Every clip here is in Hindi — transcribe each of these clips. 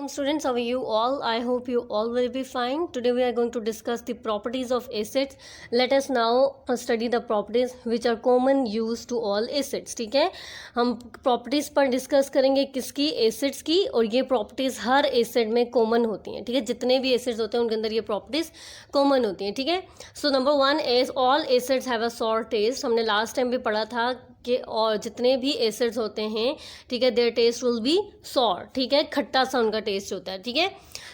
students, how are you all? I hope you all will be fine. Today we are going to discuss the properties of acids. Let us now study the properties which are common use to all acids. ठीक है, हम properties पर discuss करेंगे किसकी, acids की, और ये properties हर acid में common होती हैं. ठीक है, जितने भी acids होते हैं उनके अंदर ये properties common होती हैं. ठीक है, so number 1 is all acids have a sour taste. हमने last time भी पढ़ा था कि और जितने भी एसिड्स होते हैं, ठीक है, their taste will be sour. ठीक है, खट्टा सा उनका टेस्ट होता है. ठीक है,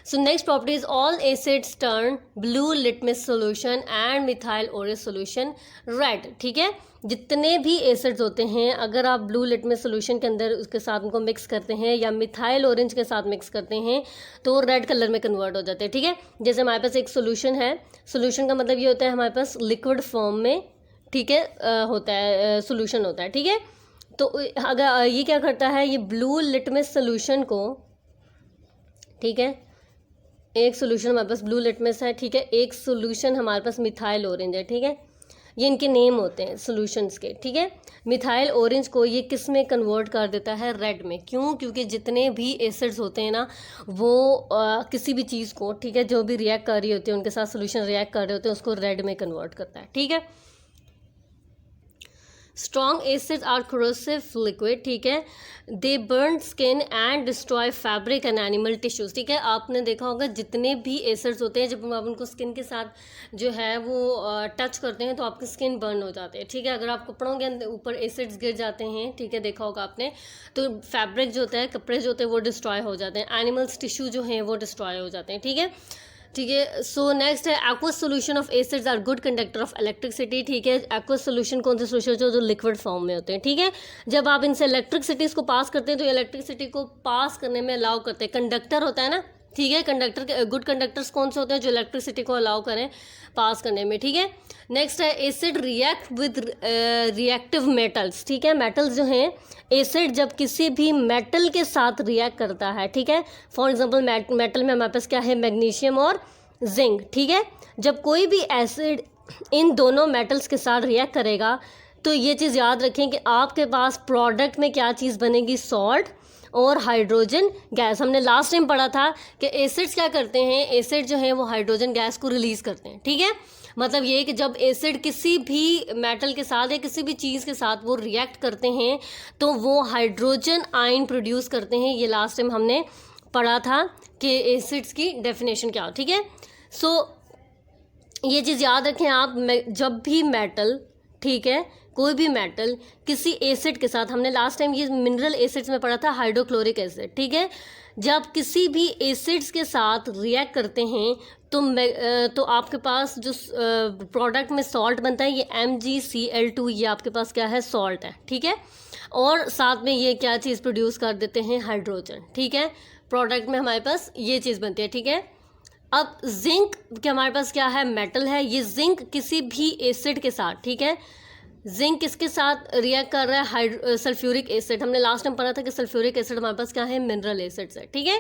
so next property is all acids turn blue litmus solution and methyl orange solution red. ठीक है, जितने भी एसिड्स होते हैं अगर आप ब्लू लिटमस सोल्यूशन के अंदर उसके साथ उनको मिक्स करते हैं या मिथाइल ऑरेंज के साथ मिक्स करते हैं तो वो रेड कलर में कन्वर्ट हो जाते हैं. ठीक है, जैसे हमारे पास एक सोल्यूशन है, सोल्यूशन का मतलब ये होता है हमारे पास लिक्विड फॉर्म में, ठीक है, होता है, सोल्यूशन होता है. ठीक है, तो अगर ये क्या करता है, ये ब्लू लिटमस सोल्यूशन को, ठीक है, एक सोल्यूशन हमारे पास ब्लू लिटमस है, ठीक है, एक सोल्यूशन हमारे पास मिथाइल ऑरेंज है. ठीक है, ये इनके नेम होते हैं सोल्यूशंस के. ठीक है, मिथाइल ऑरेंज को ये किस में कन्वर्ट कर देता है, रेड में. क्यों? क्योंकि जितने भी एसिड्स होते हैं ना वो किसी भी चीज़ को, ठीक है, जो भी रिएक्ट कर रही होती है उनके साथ सोल्यूशन रिएक्ट कर रहे होते हैं उसको रेड में कन्वर्ट करता है. ठीक है, strong acids are corrosive liquid. ठीक है, they burn skin and destroy fabric and animal tissues. ठीक है, आपने देखा होगा जितने भी एसिड्स होते हैं जब आप उनको स्किन के साथ जो है वो टच करते हैं तो आपकी स्किन बर्न हो जाती है. ठीक है, अगर आप कपड़ों के ऊपर एसिड्स गिर जाते हैं, ठीक है, देखा होगा आपने, तो फैब्रिक जो होता है, कपड़े जो होते हैं वो डिस्ट्रॉय हो जाते हैं, एनिमल्स टिश्यू जो हैं वो डिस्ट्रॉय हो जाते हैं. ठीक है, ठीक है, सो नेक्स्ट है aqueous solution of acids are good conductor of electricity. ठीक है, एक्वस सोल्यूशन कौन से सोल्यूशन जो लिक्विड फॉर्म में होते हैं. ठीक है, जब आप इनसे इलेक्ट्रिसिटीज को पास करते हैं तो इलेक्ट्रिसिटी को पास करने में अलाउ करते हैं. कंडक्टर होता है ना, ठीक है, कंडक्टर, गुड कंडक्टर्स कौन से होते हैं, जो इलेक्ट्रिसिटी को अलाउ करें पास करने में. ठीक है, नेक्स्ट है acid react with reactive metals. ठीक है, मेटल्स जो हैं, एसिड जब किसी भी मेटल के साथ रिएक्ट करता है, ठीक है, फॉर एग्जांपल मेटल में हमारे पास क्या है, मैग्नीशियम और जिंक. ठीक है, जब कोई भी एसिड इन दोनों मेटल्स के साथ रिएक्ट करेगा तो ये चीज़ याद रखें कि आपके पास प्रोडक्ट में क्या चीज़ बनेगी, सॉल्ट और हाइड्रोजन गैस. हमने लास्ट टाइम पढ़ा था कि एसिड्स क्या करते हैं, एसिड जो है वो हाइड्रोजन गैस को रिलीज़ करते हैं. ठीक है, मतलब ये कि जब एसिड किसी भी मेटल के साथ या किसी भी चीज़ के साथ वो रिएक्ट करते हैं तो वो हाइड्रोजन आयन प्रोड्यूस करते हैं. ये लास्ट टाइम हमने पढ़ा था कि एसिड्स की डेफिनेशन क्या हो. ठीक है, सो ये चीज़ याद रखें आप, जब भी मेटल, ठीक है, कोई भी मेटल किसी एसिड के साथ, हमने लास्ट टाइम ये मिनरल एसिड्स में पढ़ा था हाइड्रोक्लोरिक एसिड. ठीक है, जब किसी भी एसिड्स के साथ रिएक्ट करते हैं तो आपके पास जो प्रोडक्ट में सॉल्ट बनता है ये MgCl2, ये आपके पास क्या है, सॉल्ट है. ठीक है, और साथ में ये क्या चीज़ प्रोड्यूस कर देते हैं, हाइड्रोजन. ठीक है, प्रोडक्ट में हमारे पास ये चीज़ बनती है. ठीक है, अब जिंक के हमारे पास क्या है, मेटल है, ये जिंक किसी भी एसिड के साथ, ठीक है, जिंक किसके साथ रिएक्ट कर रहा है, सल्फ्यूरिक एसिड. हमने लास्ट टाइम पढ़ा था कि सल्फ्यूरिक एसिड हमारे पास क्या है, मिनरल एसिड्स है. ठीक है,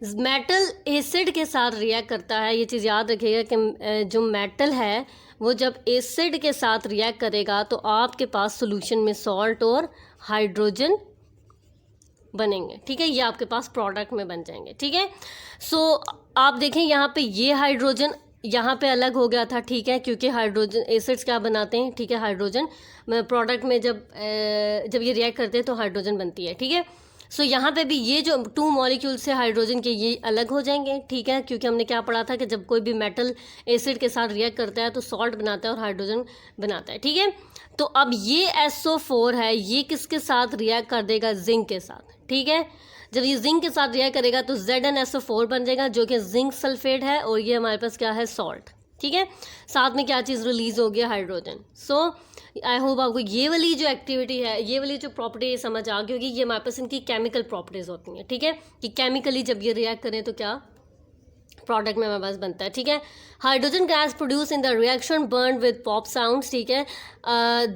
मेटल एसिड के साथ रिएक्ट करता है. ये चीज़ याद रखिएगा कि जो मेटल है वो जब एसिड के साथ रिएक्ट करेगा तो आपके पास सॉल्यूशन में सॉल्ट और हाइड्रोजन बनेंगे. ठीक है, ये आपके पास प्रोडक्ट में बन जाएंगे. ठीक है, सो आप देखें यहाँ पे ये हाइड्रोजन यहाँ पे अलग हो गया था. ठीक है, क्योंकि हाइड्रोजन एसिड्स क्या बनाते हैं, ठीक है, हाइड्रोजन प्रोडक्ट में जब ये रिएक्ट करते हैं तो हाइड्रोजन बनती है. ठीक है, सो यहाँ पे भी ये जो 2 मॉलिक्यूल से हाइड्रोजन के ये अलग हो जाएंगे. ठीक है, क्योंकि हमने क्या पढ़ा था कि जब कोई भी मेटल एसिड के साथ रिएक्ट करता है तो सॉल्ट बनाता है और हाइड्रोजन बनाता है. ठीक है, तो अब ये SO4 है, ये किसके साथ रिएक्ट कर देगा, जिंक के साथ. ठीक है, जब ये जिंक के साथ रिएक्ट करेगा तो ZnSO4 बन जाएगा जो कि जिंक सल्फेट है और ये हमारे पास क्या है, सॉल्ट. ठीक है, साथ में क्या चीज़ रिलीज हो गया, हाइड्रोजन. सो आई होप आपको ये वाली जो एक्टिविटी है, ये वाली जो प्रॉपर्टी समझ आ गई होगी. ये हमारे पास इनकी केमिकल प्रॉपर्टीज होती हैं. ठीक है, कि केमिकली जब ये रिएक्ट करें तो क्या प्रोडक्ट में हमारे पास बनता है. ठीक है, hydrogen gas produce in the reaction burn with pop sounds. ठीक है,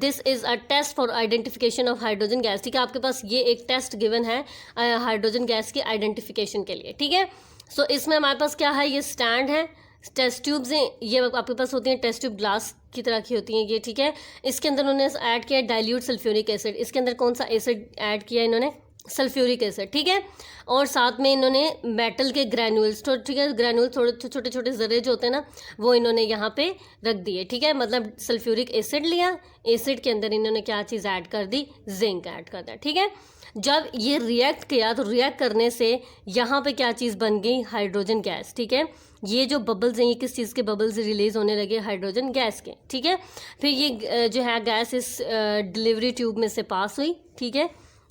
this is a test for identification of hydrogen gas. ठीक है, आपके पास ये एक टेस्ट गिवन है हाइड्रोजन गैस की आइडेंटिफिकेशन के लिए. ठीक है, सो इसमें हमारे पास क्या है, ये स्टैंड है, टेस्ट ट्यूब्स हैं, ये आपके पास होती हैं, टेस्ट ट्यूब ग्लास की तरह की होती हैं ये. ठीक है, इसके अंदर उन्होंने ऐड किया डाइल्यूट सल्फ्यूरिक एसिड. इसके अंदर कौन सा एसिड ऐड किया इन्होंने, सल्फ्यूरिक एसिड, ठीक है। और साथ में इन्होंने मेटल के ग्रैन्यूल्स, ठीक है, ग्रैन्यूल थोड़े छोटे छोटे ज़रे जो होते हैं ना, वो इन्होंने यहाँ पे रख दिए, ठीक है। मतलब सल्फ्यूरिक एसिड लिया, एसिड के अंदर इन्होंने क्या चीज़ ऐड कर दी, जिंक ऐड कर दिया, ठीक है। जब ये रिएक्ट किया तो रिएक्ट करने से यहाँ पे क्या चीज़ बन गई, हाइड्रोजन गैस, ठीक है। ये जो बबल्स हैं, ये किस चीज़ के बबल्स रिलीज होने लगे, हाइड्रोजन गैस के, ठीक है। फिर ये जो है गैस इस डिलीवरी ट्यूब में से पास हुई, ठीक है।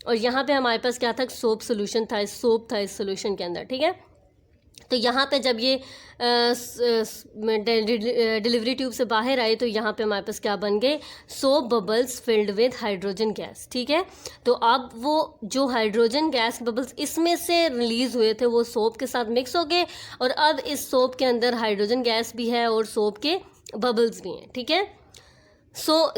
और यहाँ पे हमारे पास क्या था, सोप सोल्यूशन था, सोप था इस सोल्यूशन के अंदर, ठीक है। तो यहाँ पे जब ये डिलीवरी ट्यूब से बाहर आए तो यहाँ पे हमारे पास क्या बन गए, soap bubbles filled with hydrogen gas, ठीक है। तो अब वो जो हाइड्रोजन गैस बबल्स इसमें से रिलीज हुए थे वो सोप के साथ मिक्स हो गए, और अब इस सोप के अंदर हाइड्रोजन गैस भी है और सोप के बबल्स भी हैं, ठीक है।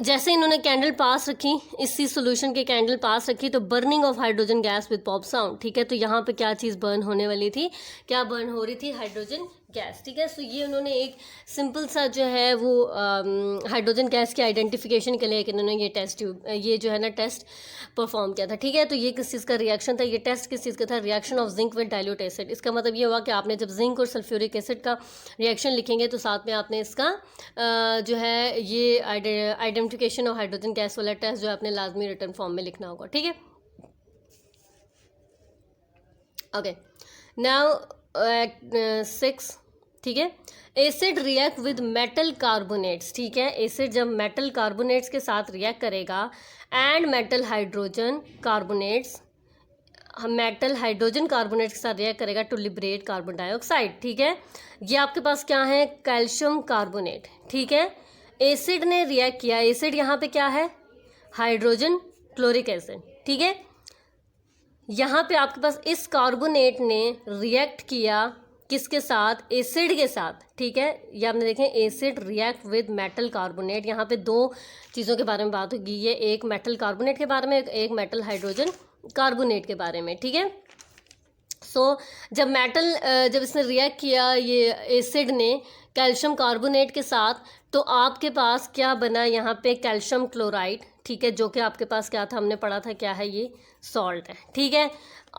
जैसे इन्होंने कैंडल पास रखी, इसी सोल्यूशन के कैंडल पास रखी, तो burning of hydrogen gas with pop sound, ठीक है। तो यहाँ पे क्या चीज़ बर्न होने वाली थी, क्या बर्न हो रही थी, हाइड्रोजन गैस, ठीक है। ये उन्होंने एक सिंपल सा जो है वो हाइड्रोजन गैस के आइडेंटिफिकेशन के लिए इन्होंने ये जो है ना टेस्ट परफॉर्म किया था, ठीक है। तो ये किस चीज़ का रिएक्शन था, ये टेस्ट किस चीज़ का था, reaction of zinc with dilute acid. इसका मतलब ये हुआ कि आपने जब जिंक और सल्फ्यूरिक एसिड का रिएक्शन लिखेंगे तो साथ में आपने इसका जो है ये आइडेंटिफिकेशन ऑफ हाइड्रोजन गैस वाला टेस्ट जो है आपने लाजमी रिटर्न फॉर्म में लिखना होगा, ठीक है। ओके, नाउ 6, ठीक है। Acid react with metal carbonates, ठीक है। एसिड जब मेटल कार्बोनेट्स के साथ रिएक्ट करेगा and metal hydrogen carbonates, metal hydrogen carbonate के साथ रिएक्ट करेगा टू लिबरेट कार्बन डाइऑक्साइड, ठीक है। ये आपके पास क्या है, कैल्शियम कार्बोनेट, ठीक है। एसिड ने रिएक्ट किया, एसिड यहाँ पे क्या है, हाइड्रोजन क्लोरिक एसिड, ठीक है। यहाँ पे आपके पास इस कार्बोनेट ने रिएक्ट किया किसके साथ, एसिड के साथ, ठीक है। ये आपने देखें, acid react with metal carbonate. यहाँ पे दो चीज़ों के बारे में बात होगी, ये एक मेटल कार्बोनेट के बारे में, एक मेटल हाइड्रोजन कार्बोनेट के बारे में, ठीक है। जब इसने रिएक्ट किया ये एसिड ने कैल्शियम कार्बोनेट के साथ, तो आपके पास क्या बना यहाँ पे, कैल्शियम क्लोराइड, ठीक है। जो कि आपके पास क्या था, हमने पढ़ा था क्या है, ये सॉल्ट है, ठीक है।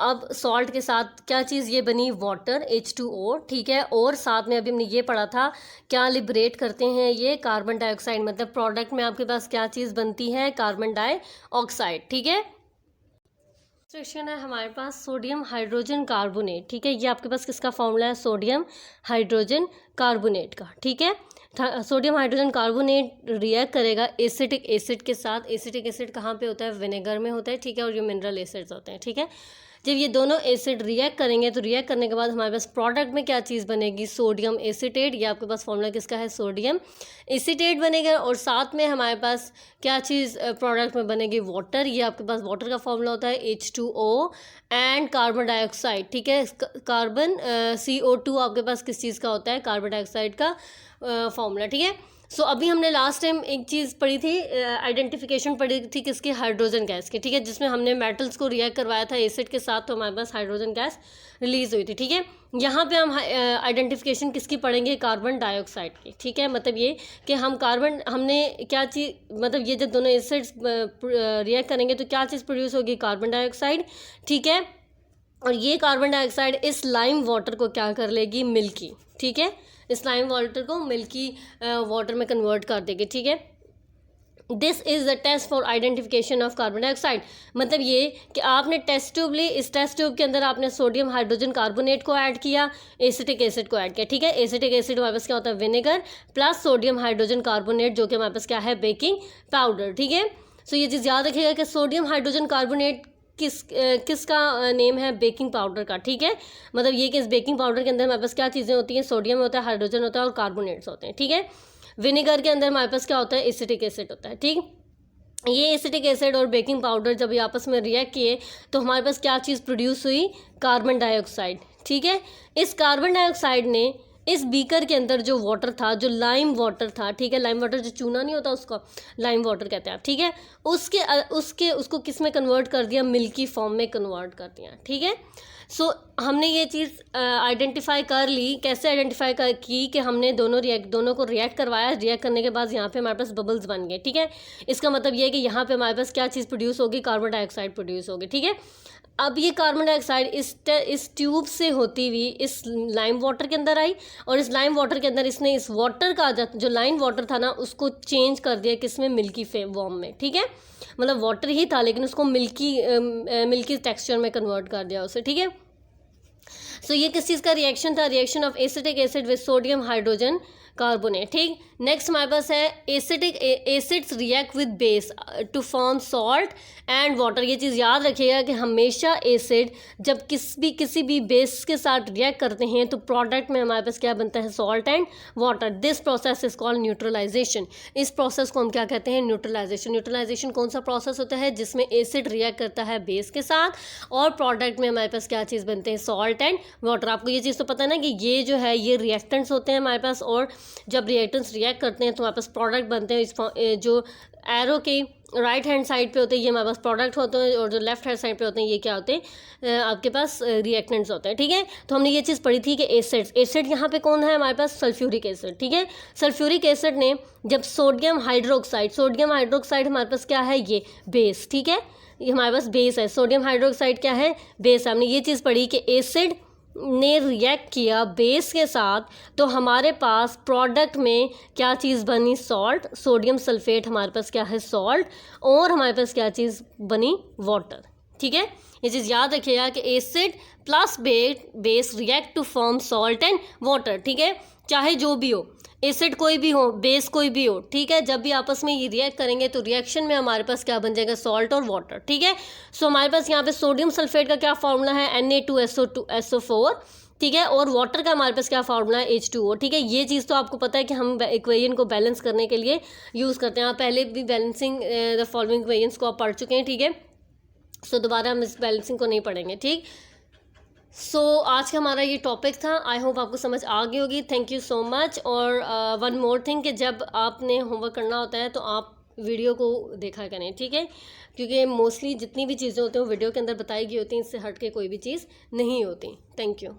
अब सॉल्ट के साथ क्या चीज़ ये बनी, वाटर, H2O, ठीक है। और साथ में अभी हमने ये पढ़ा था क्या लिबरेट करते हैं ये, कार्बन डाइऑक्साइड। मतलब प्रोडक्ट में आपके पास क्या चीज़ बनती है, कार्बन डाइऑक्साइड, ठीक है। क्वेश्चन है हमारे पास सोडियम हाइड्रोजन कार्बोनेट, ठीक है। ये आपके पास किसका फॉर्मूला है, सोडियम हाइड्रोजन कार्बोनेट का, ठीक है। सोडियम हाइड्रोजन कार्बोनेट रिएक्ट करेगा एसिटिक एसिड के साथ। एसिटिक एसिड कहाँ पे होता है, विनेगर में होता है, ठीक है। और ये मिनरल एसिड्स होते हैं, ठीक है। जब ये दोनों एसिड रिएक्ट करेंगे तो रिएक्ट करने के बाद हमारे पास प्रोडक्ट में क्या चीज़ बनेगी, सोडियम एसीटेट। ये आपके पास फॉर्मूला किसका है, सोडियम एसीटेट बनेगा। और साथ में हमारे पास क्या चीज़ प्रोडक्ट में बनेगी, वाटर। ये आपके पास वाटर का फॉर्मूला होता है H2O एंड कार्बन डाइऑक्साइड, ठीक है। कार्बन CO2 आपके पास किस चीज़ का होता है, कार्बन डाइऑक्साइड का फॉर्मूला, ठीक है। अभी हमने लास्ट टाइम एक चीज़ पढ़ी थी, आइडेंटिफिकेशन पढ़ी थी किसकी, हाइड्रोजन गैस की, ठीक है। जिसमें हमने मेटल्स को रिएक्ट करवाया था एसिड के साथ, तो हमारे पास हाइड्रोजन गैस रिलीज हुई थी, ठीक है। यहाँ पे हम आइडेंटिफिकेशन किसकी पढ़ेंगे, कार्बन डाइऑक्साइड की, ठीक है। मतलब ये कि हमने क्या चीज़, मतलब ये जब दोनों एसिड्स रिएक्ट करेंगे तो क्या चीज़ प्रोड्यूस होगी, कार्बन डाइऑक्साइड, ठीक है। और ये कार्बन डाइऑक्साइड इस लाइम वाटर को क्या कर लेगी, मिल्की, ठीक है। इस लाइम वाटर को मिल्की वाटर में कन्वर्ट कर देगी, ठीक है। This is the test for identification of carbon dioxide. मतलब ये कि आपने टेस्ट ट्यूब ली, इस टेस्ट ट्यूब के अंदर आपने सोडियम हाइड्रोजन कार्बोनेट को ऐड किया, एसिटिक एसिड को ऐड किया, ठीक है। एसिटिक एसिड हमारे पास क्या होता है, vinegar plus sodium hydrogen carbonate, जो कि हमारे पास क्या है, बेकिंग पाउडर, ठीक है। ये चीज़ याद रखिएगा कि सोडियम हाइड्रोजन कार्बोनेट किसका नेम है, बेकिंग पाउडर का, ठीक है। मतलब ये कि इस बेकिंग पाउडर के अंदर हमारे पास क्या चीज़ें होती हैं, सोडियम होता है, हाइड्रोजन होता है और कार्बोनेट्स होते हैं, ठीक है। विनेगर के अंदर हमारे पास क्या होता है, एसिटिक एसिड होता है, ठीक। ये एसिटिक एसिड और बेकिंग पाउडर जब ये आपस में रिएक्ट किए तो हमारे पास क्या चीज़ प्रोड्यूस हुई, कार्बन डाइऑक्साइड, ठीक है। इस कार्बन डाइऑक्साइड ने इस बीकर के अंदर जो वाटर था, जो लाइम वाटर था, ठीक है। लाइम वाटर जो चूना नहीं होता उसको लाइम वाटर कहते हैं आप, ठीक है। उसको किस में कन्वर्ट कर दिया, मिल्की फॉर्म में कन्वर्ट कर दिया, ठीक है। हमने ये चीज़ आइडेंटिफाई कर ली। कैसे आइडेंटिफाई की कि हमने दोनों को रिएक्ट करवाया, रिएक्ट करने के बाद यहाँ पे हमारे पास बबल्स बन गए, ठीक है। इसका मतलब ये है कि यहाँ पे हमारे पास क्या चीज़ प्रोड्यूस होगी, कार्बन डाइऑक्साइड प्रोड्यूस होगी, ठीक है। अब ये कार्बन डाइऑक्साइड इस ट्यूब से होती हुई इस लाइम वाटर के अंदर आई, और इस लाइम वाटर के अंदर इसने इस वाटर का जो लाइम वाटर था ना उसको चेंज कर दिया किसमें, मिल्की फॉर्म में, ठीक है। मतलब वाटर ही था लेकिन उसको मिल्की टेक्सचर में कन्वर्ट कर दिया उसे, ठीक है। सो ये किस चीज़ का रिएक्शन था, reaction of acetic acid with sodium hydrogen carbonate, ठीक। नेक्स्ट हमारे पास है acids react with base to form salt and water. ये चीज़ याद रखिएगा कि हमेशा एसिड जब किसी भी बेस के साथ रिएक्ट करते हैं तो प्रोडक्ट में हमारे पास क्या बनता है, salt and water. This process is called neutralisation. इस प्रोसेस को हम क्या कहते हैं, न्यूट्रलाइजेशन। न्यूट्रलाइजेशन कौन सा प्रोसेस होता है, जिसमें एसिड रिएक्ट करता है बेस के साथ और प्रोडक्ट में हमारे पास क्या चीज़ बनते हैं, सॉल्ट एंड वाटर। आपको ये चीज़ तो पता है ना कि ये जो है ये रिएक्टेंट्स होते हैं हमारे पास, और जब रिएक्टेंट्स रिएक्ट करते हैं तो हमारे पास प्रोडक्ट बनते हैं। इस जो एरो के राइट हैंड साइड पे होते हैं ये हमारे पास प्रोडक्ट होते हैं, और जो लेफ्ट हैंड साइड पे होते हैं ये क्या होते हैं, आपके पास रिएक्टेंट्स होते हैं, ठीक है। तो हमने ये चीज़ पढ़ी थी कि एसिड यहाँ पे कौन है हमारे पास, सल्फ्यूरिक एसिड, ठीक है। सल्फ्यूरिक एसिड ने जब सोडियम हाइड्रोक्साइड हमारे पास क्या है, ये बेस, ठीक है। ये हमारे पास बेस है, सोडियम हाइड्रोक्साइड क्या है, बेस। हमने ये चीज़ पढ़ी कि एसिड ने रिएक्ट किया बेस के साथ तो हमारे पास प्रोडक्ट में क्या चीज़ बनी, सॉल्ट, सोडियम सल्फेट हमारे पास क्या है, सॉल्ट, और हमारे पास क्या चीज़ बनी, वाटर, ठीक है। ये चीज़ याद रखिएगा कि acid plus base react to form salt and water, ठीक है। चाहे जो भी हो, एसिड कोई भी हो, बेस कोई भी हो, ठीक है, जब भी आपस में ये रिएक्ट करेंगे तो रिएक्शन में हमारे पास क्या बन जाएगा, सॉल्ट और वाटर, ठीक है। सो हमारे पास यहाँ पे सोडियम सल्फेट का क्या फार्मूला है, Na2SO4, ठीक है, और वाटर का हमारे पास क्या फार्मूला है, H2O, ठीक है। ये चीज़ तो आपको पता है कि हम इक्वेशन को बैलेंस करने के लिए यूज़ करते हैं। आप पहले भी बैलेंसिंग द फॉलोइंग इक्वेशंस को आप पढ़ चुके हैं, ठीक है। सो दोबारा हम इस बैलेंसिंग को नहीं पढ़ेंगे, ठीक। सो आज का हमारा ये टॉपिक था, आई होप आपको समझ आ गई होगी। Thank you so much. और वन मोर थिंग कि जब आपने होमवर्क करना होता है तो आप वीडियो को देखा करें, ठीक है, क्योंकि मोस्टली जितनी भी चीज़ें होती हैं वो वीडियो के अंदर बताई गई होती हैं, इससे हट के कोई भी चीज़ नहीं होती। Thank you.